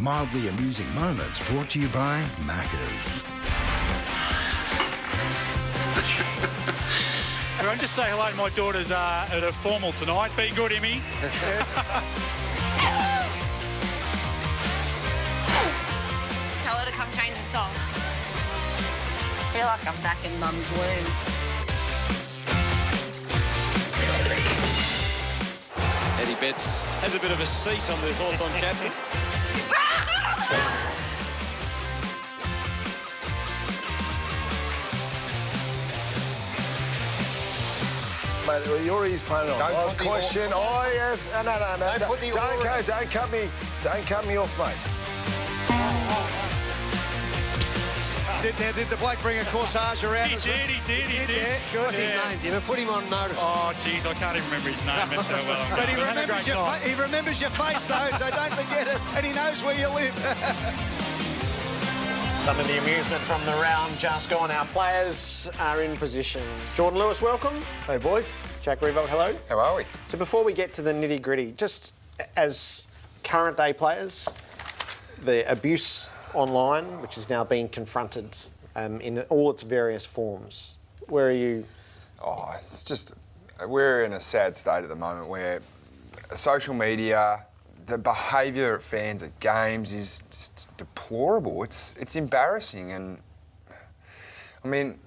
mildly amusing moments brought to you by Macca's. Everyone, just say hello to my daughters at a formal tonight. Be good, Emmy. Tell her to come change the song. I feel like I'm back in Mum's womb. Eddie Betts has a bit of a seat on the Hawthorn captain. Mate, well, you're his playing on. Don't Question. No. Don't cut me. Don't cut me off, mate. Did the bloke bring a corsage around? He did. Yeah, good. What's his name, Dimmer? Put him on notice. Oh, jeez, I can't even remember his name. That's how well. But he remembers your face, though, so don't forget it. And he knows where you live. Some of the amusement from the round just gone. Our players are in position. Jordan Lewis, welcome. Hey, boys. Jack Riewoldt, hello. How are we? So before we get to the nitty-gritty, just as current day players, the abuse online, which is now being confronted in all its various forms, where are you? Oh, it's just, we're in a sad state at the moment where social media, the behaviour of fans at games is just deplorable. It's embarrassing, and I mean,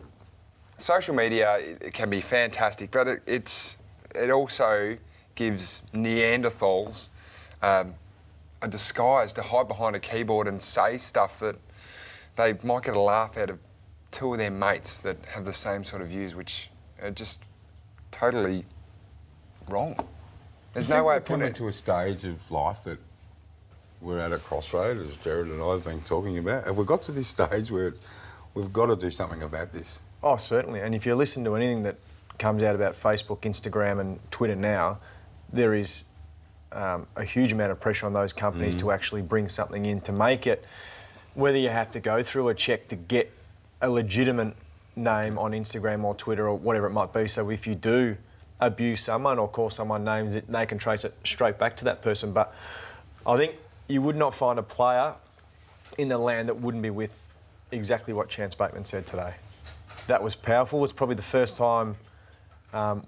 social media, it can be fantastic, but it also gives Neanderthals a disguise to hide behind a keyboard and say stuff that they might get a laugh out of two of their mates that have the same sort of views, which are just totally wrong. There's no way of putting it. We're coming to a stage of life that we're at a crossroad, as Jared and I have been talking about. Have we got to this stage where we've got to do something about this? Oh, certainly. And if you listen to anything that comes out about Facebook, Instagram and Twitter now, there is a huge amount of pressure on those companies to actually bring something in to make it, whether you have to go through a check to get a legitimate name on Instagram or Twitter or whatever it might be. So if you do abuse someone or call someone names, they can trace it straight back to that person. But I think you would not find a player in the land that wouldn't be with exactly what Chance Bateman said today. That was powerful. It's probably the first time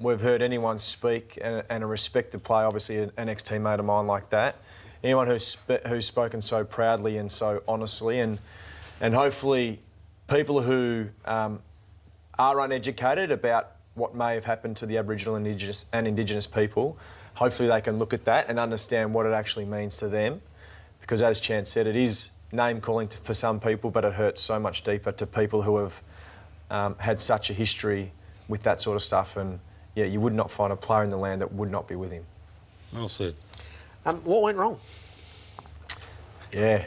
we've heard anyone speak, and a respected player, obviously an ex-teammate of mine like that. Anyone who's spoken so proudly and so honestly, and hopefully people who are uneducated about what may have happened to the Aboriginal and Indigenous people, hopefully they can look at that and understand what it actually means to them. Because as Chance said, it is name-calling for some people, but it hurts so much deeper to people who have had such a history with that sort of stuff. And yeah, you would not find a player in the land that would not be with him. Well said. What went wrong? Yeah,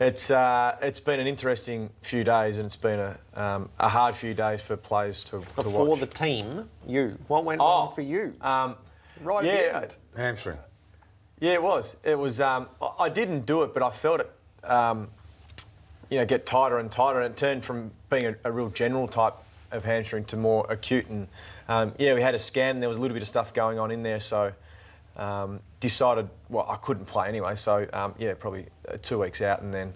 it's been an interesting few days, and it's been a hard few days for players to watch. For the team, what went wrong for you? Right at the end. Hamstring. Yeah, it was. It was. I didn't do it, but I felt it. Get tighter and tighter, and it turned from being a real general type of hamstring to more acute. And we had a scan. And there was a little bit of stuff going on in there, so decided I couldn't play anyway. So probably 2 weeks out, and then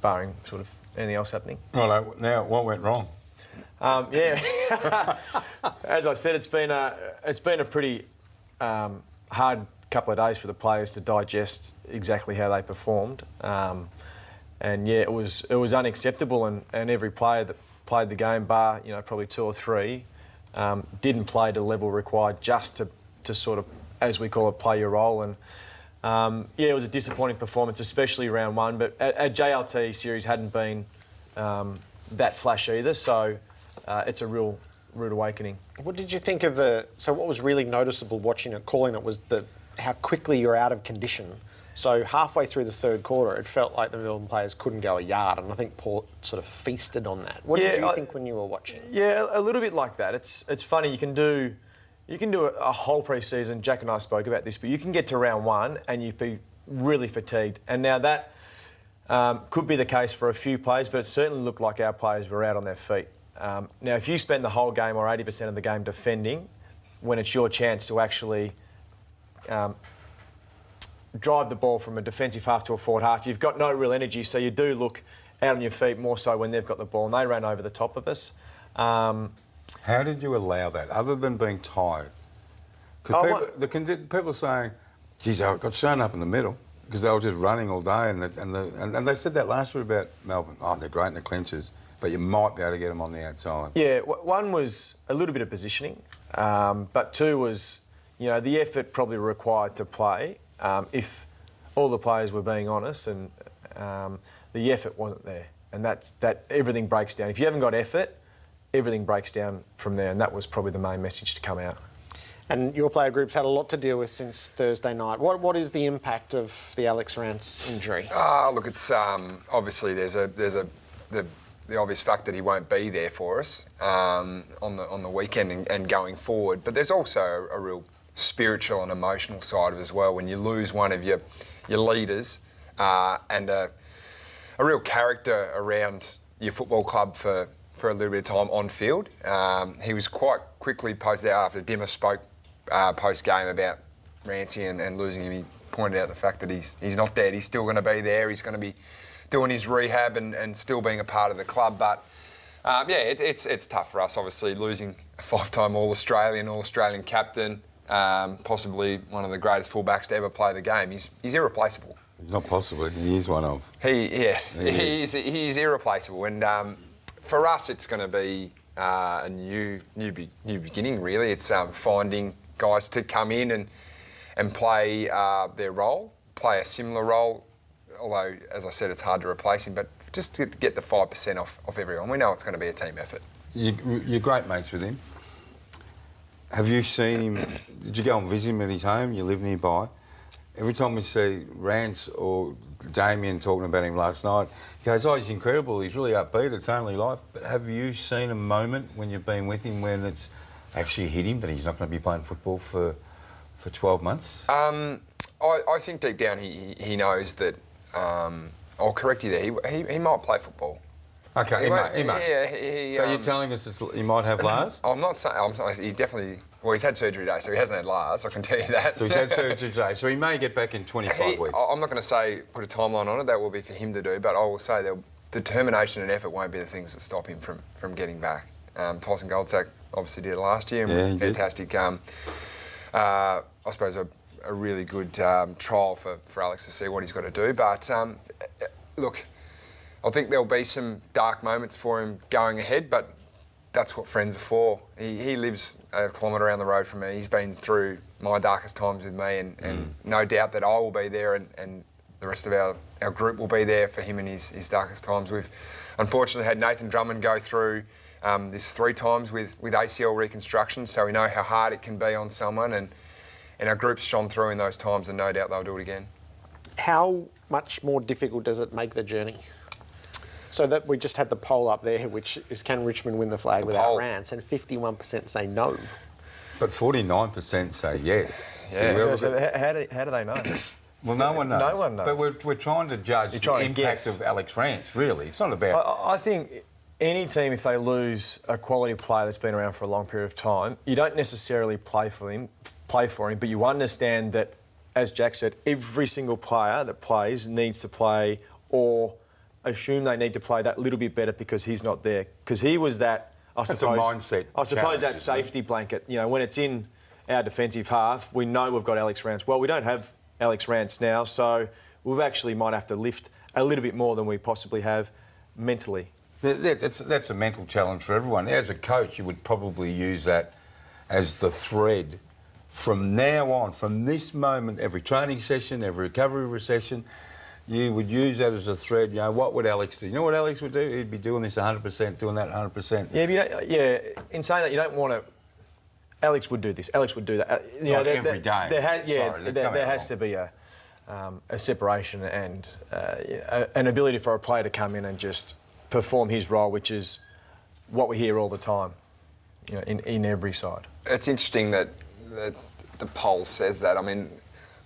barring sort of anything else happening. Well, now what went wrong? As I said, it's been a pretty hard couple of days for the players to digest exactly how they performed. It was unacceptable, and every player that played the game, bar probably 2 or 3, didn't play to the level required just to sort of, as we call it, play your role. And it was a disappointing performance, especially round 1. But at JLT series hadn't been that flash either, so it's a real rude awakening. What did you think of what was really noticeable watching it, calling it, was how quickly you're out of condition. So halfway through the third quarter, it felt like the Melbourne players couldn't go a yard, and I think Port sort of feasted on that. What did you think when you were watching? Yeah, a little bit like that. It's funny, you can do a whole pre-season. Jack and I spoke about this, but you can get to round 1 and you'd be really fatigued. And now that could be the case for a few players, but it certainly looked like our players were out on their feet. Now, if you spend the whole game or 80% of the game defending, when it's your chance to actually drive the ball from a defensive half to a forward half, you've got no real energy, so you do look out on your feet more so when they've got the ball, and they ran over the top of us. How did you allow that, other than being tired? Because people are saying, geez, I got shown up in the middle because they were just running all day, and they said that last year about Melbourne. Oh, they're great in the clinches, but you might be able to get them on the outside. Yeah, one was a little bit of positioning, but two was, the effort probably required to play. If all the players were being honest, and the effort wasn't there, and that everything breaks down. If you haven't got effort, everything breaks down from there, and that was probably the main message to come out. And your player group's had a lot to deal with since Thursday night. What is the impact of the Alex Rance injury? Look, it's obviously there's the obvious fact that he won't be there for us on the weekend and going forward. But there's also a real spiritual and emotional side of it as well. When you lose one of your leaders and a real character around your football club for a little bit of time on field. He was quite quickly posted out after Dimmer spoke post-game about Rance and losing him. He pointed out the fact that he's not dead. He's still going to be there. He's going to be doing his rehab and still being a part of the club. But, it's tough for us, obviously, losing a 5-time All-Australian captain, possibly one of the greatest fullbacks to ever play the game. He's irreplaceable. He's not possibly. He is one of. He's irreplaceable. And for us, it's going to be a new beginning, really. It's finding guys to come in and play their role, play a similar role, although, as I said, it's hard to replace him, but just to get the 5% off everyone. We know it's going to be a team effort. You're great mates with him. Have you seen him? Did you go and visit him at his home? You live nearby. Every time we see Rance or Damien talking about him last night, he goes, oh, he's incredible, he's really upbeat, it's only life. But have you seen a moment when you've been with him when it's actually hit him that he's not going to be playing football for 12 months? I think deep down he knows that, I'll correct you there, he might play football. Okay, he might. Yeah, so you're telling us he might have Lars? I'm not saying, he definitely... Well, he's had surgery today, so he hasn't had Lars, I can tell you that. So he's had surgery today, so he may get back in 25 weeks. I'm not going to put a timeline on it, that will be for him to do, but I will say that determination and effort won't be the things that stop him from getting back. Tyson Goldsack obviously did it last year, and fantastic, I suppose a really good trial for Alex to see what he's got to do. But look, I think there'll be some dark moments for him going ahead, but that's what friends are for. He lives a kilometre around the road from me. He's been through my darkest times with me, and no doubt that I will be there, and the rest of our group will be there for him in his darkest times. We've unfortunately had Nathan Drummond go through this 3 times with ACL reconstruction, so we know how hard it can be on someone, and our group's shone through in those times, and no doubt they'll do it again. How much more difficult does it make the journey? So that we just had the poll up there, which is, can Richmond win the flag without Rance? And 51% say no. But 49% say yes. Yeah. So how do they know? Well, no one knows. No one knows. But we're trying to judge the impact of Alex Rance, really. It's not about... I think any team, if they lose a quality player that's been around for a long period of time, you don't necessarily play for him, but you understand that, as Jack said, every single player that plays needs to play or assume they need to play that little bit better because he's not there. Because he was that, I suppose... It's a mindset. I suppose that safety blanket. When it's in our defensive half, we know we've got Alex Rance. Well, we don't have Alex Rance now, so we actually might have to lift a little bit more than we possibly have mentally. That's a mental challenge for everyone. As a coach, you would probably use that as the thread from now on, from this moment, every training session, every recovery session, you would use that as a thread. What would Alex do? You know what Alex would do? He'd be doing this 100%, doing that 100%. Yeah, in saying that, you don't want to... Alex would do this, Alex would do that. Every day. There has to be a separation and an ability for a player to come in and just perform his role, which is what we hear all the time, in every side. It's interesting that the poll says that. I mean,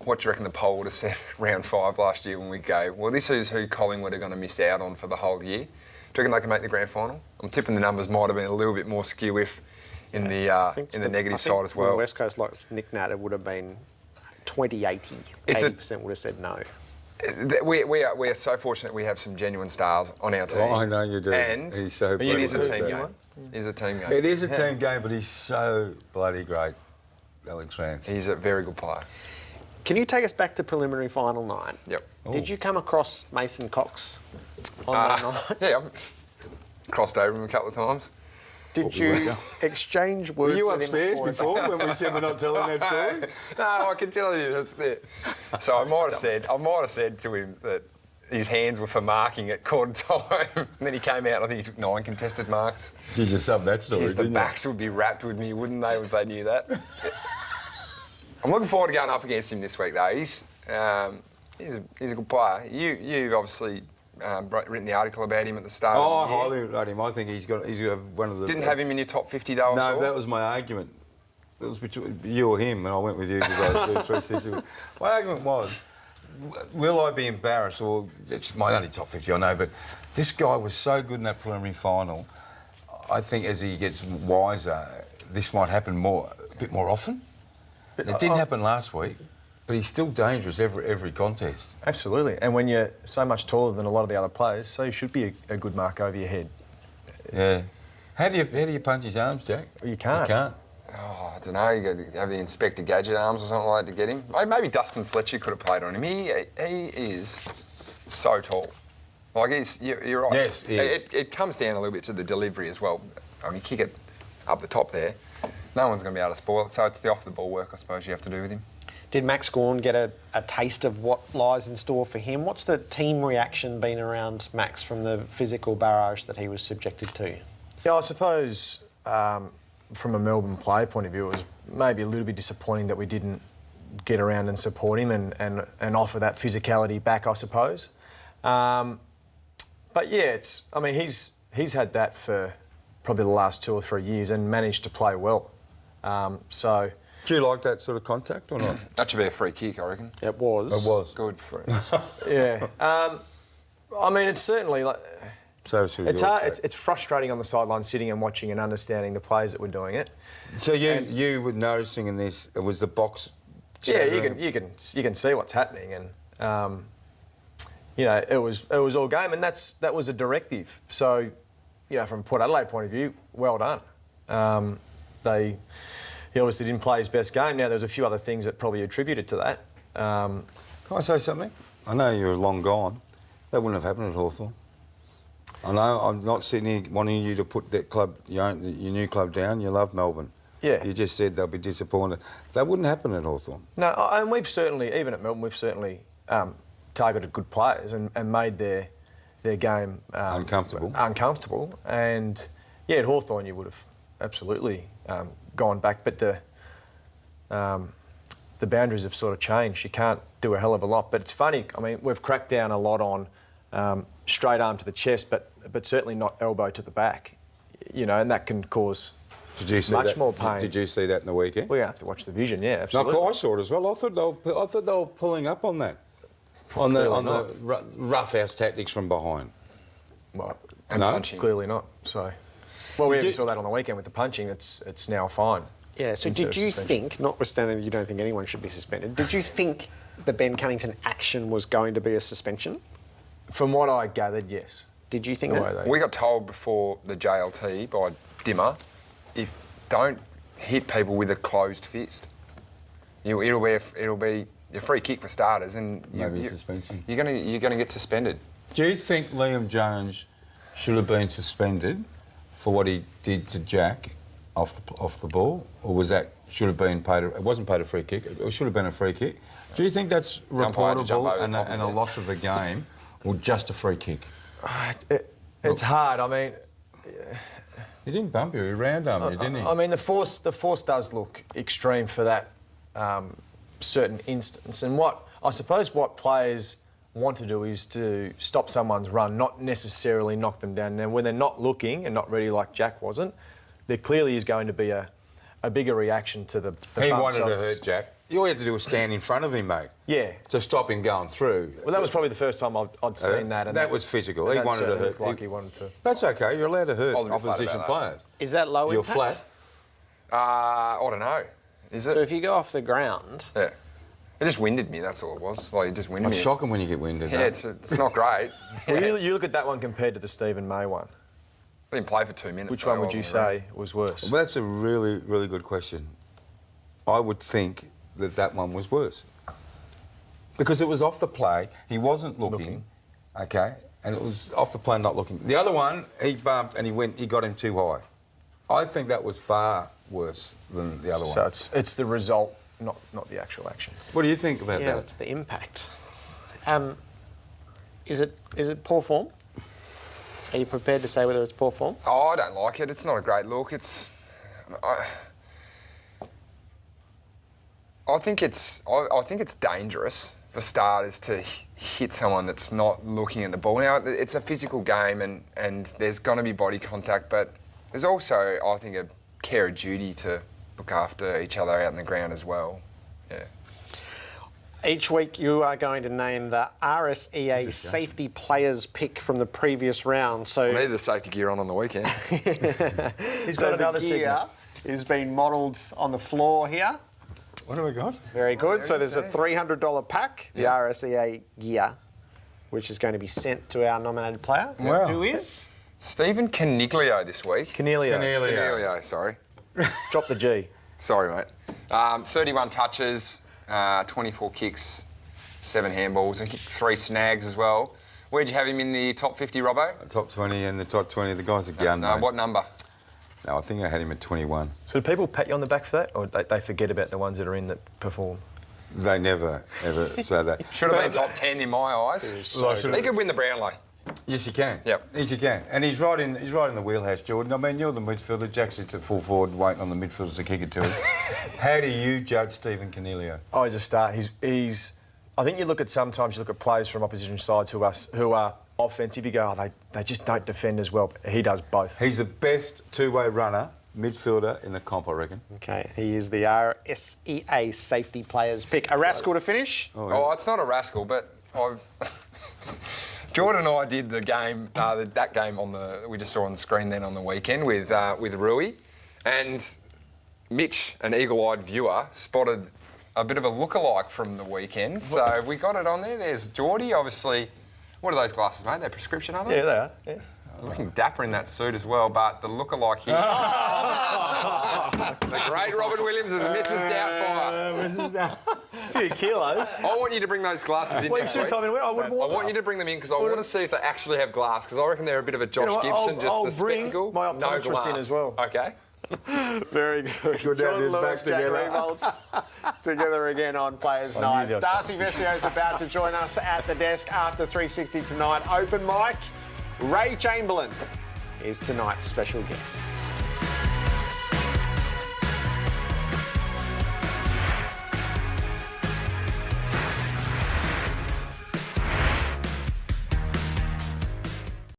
what do you reckon the poll would have said round 5 last year when we go, well, this is who Collingwood are going to miss out on for the whole year? Do you reckon they can make the grand final? I'm tipping the numbers might have been a little bit more skew in the negative side as well. West Coast like Nick Nat, it would have been 2080. It's 80% would have said no. We are so fortunate we have some genuine stars on our team. Oh, I know you do. And he's so it is a team game. It is a team game. It is a team game, but he's so bloody great, Alex Rance. He's a very good player. Can you take us back to preliminary final night? Yep. Did you come across Mason Cox on that night? Yeah, I've crossed over him a couple of times. Did you exchange words Were you with him upstairs before when we said we're not telling that story? No, I can tell you that's it. So I might have said to him that his hands were for marking at quarter time. And then he came out, I think he took 9 contested marks. Did you sub that story, Jeez, the backs would be wrapped with me, wouldn't they, if they knew that? I'm looking forward to going up against him this week, though. He's a good player. You've obviously written the article about him at the start. Oh, I highly rate him. I think he's got one of the... Didn't have him in your top 50, though. No, that was my argument. It was between you or him, and I went with you because I was 360. My argument was, will I be embarrassed, or it's my only top 50, I know, but this guy was so good in that preliminary final. I think as he gets wiser, this might happen a bit more often. It didn't happen last week. But he's still dangerous every contest. Absolutely. And when you're so much taller than a lot of the other players, so you should be a good mark over your head. Yeah. How do you punch his arms, Jack? You can't. You can't. Oh, I don't know. You got to have the Inspector Gadget arms or something like that to get him. Maybe Dustin Fletcher could have played on him. He is so tall. Like, you're right. Yes, he is. It comes down a little bit to the delivery as well. I mean, kick it up the top there. No one's going to be able to spoil it, so it's the off-the-ball work, I suppose, you have to do with him. Did Max Gawn get a taste of what lies in store for him? What's the team reaction been around Max from the physical barrage that he was subjected to? Yeah, I suppose from a Melbourne player point of view, it was maybe a little bit disappointing that we didn't get around and support him and offer that physicality back, I suppose. But yeah, he's had that for probably the last 2 or 3 years and managed to play well. So. Do you like that sort of contact or not? That should be a free kick, I reckon. It was. It was. Good free. Yeah. I mean, it's certainly like... So should it's hard. It's frustrating on the sideline sitting and watching and understanding the players that were doing it. So you were noticing in this, it was the box... Yeah, you can see what's happening and, you know, it was all game and that was a directive. So, you know, from a Port Adelaide point of view, well done. He obviously didn't play his best game. Now, there's a few other things that probably attributed to that. Can I say something? I know you're long gone. That wouldn't have happened at Hawthorn. I know I'm not sitting here wanting you to put that club, your new club down. You love Melbourne. Yeah. You just said they'll be disappointed. That wouldn't happen at Hawthorn. No, and we've certainly, even at Melbourne, we've certainly targeted good players and made their game... uncomfortable. And, yeah, at Hawthorn you would have absolutely... gone back, but the boundaries have sort of changed. You can't do a hell of a lot. But it's funny. I mean, we've cracked down a lot on straight arm to the chest, but certainly not elbow to the back. You know, and that can cause much more pain. Did you see that in the weekend? We're going to have to watch the vision. Yeah, absolutely. No, I saw it as well. I thought they were pulling up on that, on the rough house tactics from behind. Well, punching. Clearly not. So. Well, we even saw that on the weekend with the punching. It's now fine. Yeah, so did you think, notwithstanding that you don't think anyone should be suspended, did you think the Ben Cunnington action was going to be a suspension? From what I gathered, yes. Did you think that? We got told before the JLT by Dimmer, don't hit people with a closed fist. It'll be a free kick for starters, and maybe suspension. You're gonna get suspended. Do you think Liam Jones should have been suspended for what he did to Jack off the ball, or should have been paid? It wasn't paid a free kick. It should have been a free kick. Do you think that's reportable and a loss of the game, or just a free kick? It's hard. I mean, he didn't bump you. He round armed you, didn't he? I mean, the force does look extreme for that certain instance, and what players want to do is to stop someone's run, not necessarily knock them down. Now, when they're not looking and not ready like Jack wasn't, there clearly is going to be a bigger reaction to the He bump wanted to shots. hurt Jack. All you had to do was stand in front of him, mate. Yeah. To stop him going through. Well, that was probably the first time I'd seen that. And that was physical. He wanted to hurt. Like he wanted to. That's okay. You're allowed to hurt opposition players. Is that low You're impact? flat. I don't know. Is it? So if you go off the ground... Yeah. It just winded me, that's all it was. Like, it just winded me. It's shocking when you get winded. Yeah, it's not great. Well, you look at that one compared to the Stephen May one. I didn't play for 2 minutes. Which one would you say was worse? Well, that's a really, really good question. I would think that one was worse. Because it was off the play, he wasn't looking. Okay, and it was off the play, not looking. The other one, he bumped and he got him too high. I think that was far worse than the other one. So it's the result, not the actual action. What do you think about that? Yeah, it's the impact. Is it poor form? Are you prepared to say whether it's poor form? Oh, I don't like it. It's not a great look. I think it's dangerous for starters to hit someone that's not looking at the ball. Now, it's a physical game and there's going to be body contact, but there's also, I think, a care of duty to look after each other out in the ground as well. Yeah. Each week you are going to name the RSEA safety players pick from the previous round. So I need the safety gear on the weekend. He's got another the gear segment. is being modelled on the floor here. What have we got? Very good. So there's a $300 pack, the RSEA gear, which is going to be sent to our nominated player. Wow. Who is? Stephen Caniglio this week. Caniglio. Sorry. Drop the G. Sorry, mate. 31 touches, 24 kicks, 7 handballs, and 3 snags as well. Where'd you have him in the top 50, Robbo? Top 20 and the top 20. The guys are gun. What number? No, I think I had him at 21. So do people pat you on the back for that, or they forget about the ones that are in that perform? They never, ever say that. Should have been top 10 in my eyes. He could win the Brownlow. Yes, you can. Yep. Yes, you can. And he's right in the wheelhouse, Jordan. I mean, you're the midfielder. Jack sits at full forward, waiting on the midfielders to kick it to him. How do you judge Stephen Caniglio? Oh, he's a star. He's. I think you look at players from opposition sides who are offensive. You go, oh, they just don't defend as well. He does both. He's the best two-way runner, midfielder in the comp, I reckon. Okay, he is the RSEA safety players pick. A rascal to finish? Oh, it's not a rascal, but Jordan and I did the game, that game we just saw on the screen then on the weekend with Rui, and Mitch, an eagle-eyed viewer, spotted a bit of a lookalike from the weekend. So we got it on there. There's Geordie, obviously. What are those glasses, mate? They're prescription, are they? Yeah, they are. Yeah. Looking dapper in that suit as well, but the lookalike here. The great Robin Williams is Mrs. Doubtfire. A few kilos. I want you to bring those glasses in. Well, you should have told me where I would I want you to bring them in because I want to see if they actually have glass, because I reckon they're a bit of a Josh Gibson, I'll the bring spectacle. my optometrist in as well. Okay. Very good. Good to have this back together. Riewoldt together again on Players Night. Darcy Vescio is about to join us at the desk after 360 tonight. Open mic. Ray Chamberlain is tonight's special guest.